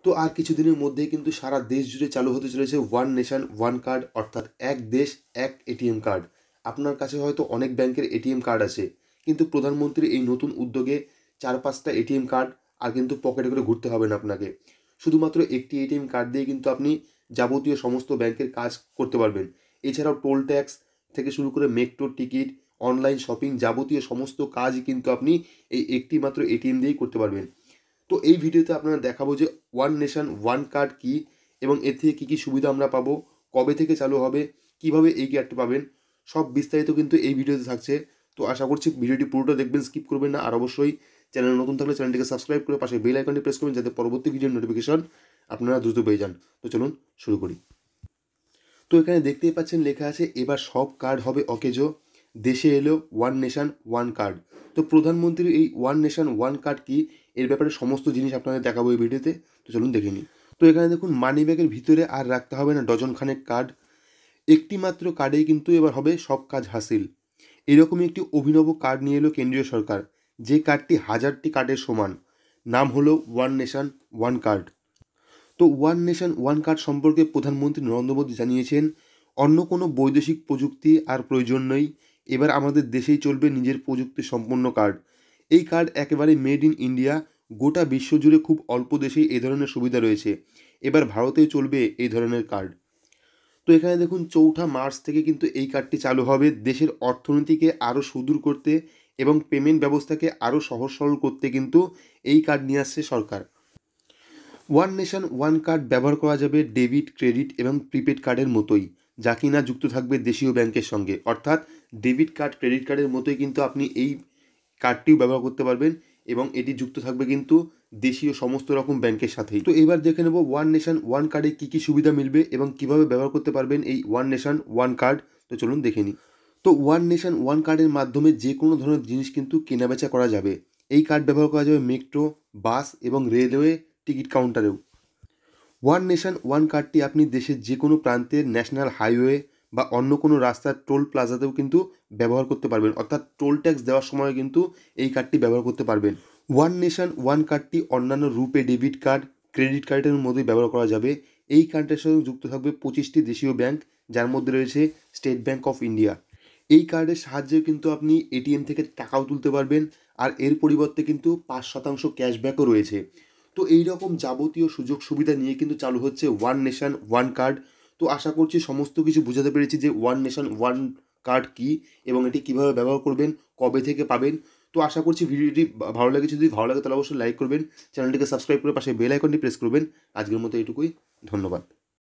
তো আর কিছুদিনের মধ্যেই কিন্তু সারা দেশ জুড়ে চালু হতে চলেছে ওয়ান নেশন ওয়ান কার্ড, অর্থাৎ এক দেশ এক এটিএম কার্ড। আপনার কাছে হয়তো অনেক ব্যাংকের এটিএম কার্ড আছে, কিন্তু প্রধানমন্ত্রীর এই নতুন উদ্যোগে 4-5টা এটিএম কার্ড আর কিন্তু পকেটে করে ঘুরতে হবে না আপনাকে। শুধুমাত্র একটি এটিএম কার্ড দিয়ে কিন্তু আপনি যাবতীয় সমস্ত ব্যাংকের কাজ করতে পারবেন। এছাড়াও টোল ট্যাক্স থেকে শুরু করে মেট্রোর টিকিট, অনলাইন শপিং, যাবতীয় সমস্ত কাজই কিন্তু আপনি এই একটি মাত্র এটিএম দিয়েই করতে পারবেন। তো এই ভিডিওতে আপনারা দেখাবো যে ওয়ান নেশন ওয়ান কার্ড কী এবং এর থেকে কী কী সুবিধা আমরা পাবো, কবে থেকে চালু হবে, কিভাবে এই কার্ডটি পাবেন, সব বিস্তারিত কিন্তু এই ভিডিওতে থাকছে। তো আশা করছি ভিডিওটি পুরোটা দেখবেন, স্কিপ করবেন না। আর অবশ্যই চ্যানেল নতুন থাকলে চ্যানেলটিকে সাবস্ক্রাইব করে পাশে বেল আইকনটি প্রেস করবেন, যাতে পরবর্তী ভিডিওর নোটিফিকেশন আপনারা দ্রুত পেয়ে যান। তো চলুন শুরু করি। তো এখানে দেখতেই পাচ্ছেন লেখা আছে এবার সব কার্ড হবে অকেজো, দেশে এলো ওয়ান নেশন ওয়ান কার্ড। তো প্রধানমন্ত্রীর এই ওয়ান নেশন ওয়ান কার্ড কি, এর ব্যাপারে সমস্ত জিনিস আপনাদের দেখাবো এই ভিডিওতে। তো চলুন দেখে নিই। তো এখানে দেখুন, মানি ব্যাগের ভিতরে আর রাখতে হবে না ডজন খানেক কার্ড, একটি মাত্র কার্ডেই কিন্তু এবার হবে সব কাজ হাসিল। এরকমই একটি অভিনব কার্ড নিয়ে এলো কেন্দ্রীয় সরকার, যে কার্ডটি 1000টি কার্ডের সমান। নাম হলো ওয়ান নেশন ওয়ান কার্ড। তো ওয়ান নেশন ওয়ান কার্ড সম্পর্কে প্রধানমন্ত্রী নরেন্দ্র মোদী জানিয়েছেন, অন্য কোনো বৈদেশিক প্রযুক্তি আর প্রয়োজন নেই, এবার আমাদের দেশেই চলবে নিজের প্রযুক্তি সম্পন্ন কার্ড। এই কার্ড একেবারে মেড ইন ইন্ডিয়া, গোটা বিশ্বজুড়ে খুব অল্প দেশেই এই ধরনের সুবিধা রয়েছে, এবার ভারতেও চলবে এই ধরনের কার্ড। তো এখানে দেখুন, 4 মার্চ থেকে কিন্তু এই কার্ডটি চালু হবে দেশের অর্থনীতিকে আরও সুদূর করতে এবং পেমেন্ট ব্যবস্থাকে আরও সহজ সরল করতে কিন্তু এই কার্ড নিয়ে আসছে সরকার। ওয়ান নেশন ওয়ান কার্ড ব্যবহার করা যাবে ডেবিট, ক্রেডিট এবং প্রিপেড কার্ডের মতোই, যা কিনা যুক্ত থাকবে দেশীয় ব্যাংকের সঙ্গে। অর্থাৎ ডেবিট কার্ড, ক্রেডিট কার্ডের মতোই কিন্তু আপনি এই কার্ডটিও ব্যবহার করতে পারবেন এবং এটি যুক্ত থাকবে কিন্তু দেশীয় সমস্ত রকম ব্যাংকের সাথেই। তো এবার দেখে নেব ওয়ান নেশন ওয়ান কার্ডে কী কী সুবিধা মিলবে এবং কিভাবে ব্যবহার করতে পারবেন এই ওয়ান নেশন ওয়ান কার্ড। তো চলুন দেখে নিই। তো ওয়ান নেশন ওয়ান কার্ডের মাধ্যমে যে কোনো ধরনের জিনিস কিন্তু কেনাবেচা করা যাবে। এই কার্ড ব্যবহার করা যাবে মেট্রো, বাস এবং রেলওয়ে টিকিট কাউন্টারেও। ওয়ান নেশন ওয়ান কার্ডটি আপনি দেশের যে কোনো প্রান্তের ন্যাশনাল হাইওয়ে বা অন্য কোনো রাস্তার টোল প্লাজাতেও কিন্তু ব্যবহার করতে পারবেন, অর্থাৎ টোল ট্যাক্স দেওয়ার সময় কিন্তু এই কার্ডটি ব্যবহার করতে পারবেন। ওয়ান নেশন ওয়ান কার্ডটি অন্যান্য রুপে ডেবিট কার্ড, ক্রেডিট কার্ডের মতোই ব্যবহার করা যাবে। এই কার্ডের সঙ্গে যুক্ত থাকবে 25টি দেশীয় ব্যাংক, যার মধ্যে রয়েছে স্টেট ব্যাংক অফ ইন্ডিয়া। এই কার্ডের সাহায্যে কিন্তু আপনি এটিএম থেকে টাকাও তুলতে পারবেন, আর এর পরিবর্তে কিন্তু 5% ক্যাশব্যাকও রয়েছে। তো এই রকম যাবতীয় সুযোগ সুবিধা নিয়ে কিন্তু চালু হচ্ছে ওয়ান নেশন ওয়ান কার্ড। তো আশা করছি সমস্ত কিছু বোঝাতে পেরেছি যে ওয়ান নেশন ওয়ান কার্ড কী এবং এটি কীভাবে ব্যবহার করবেন, কবে থেকে পাবেন। তো আশা করছি ভিডিওটি ভালো লেগেছে। যদি ভালো লাগে তাহলে অবশ্যই লাইক করবেন, চ্যানেলটিকে সাবস্ক্রাইব করে পাশে বেল আইকনটি প্রেস করবেন। আজকের মতো এইটুকুই, ধন্যবাদ।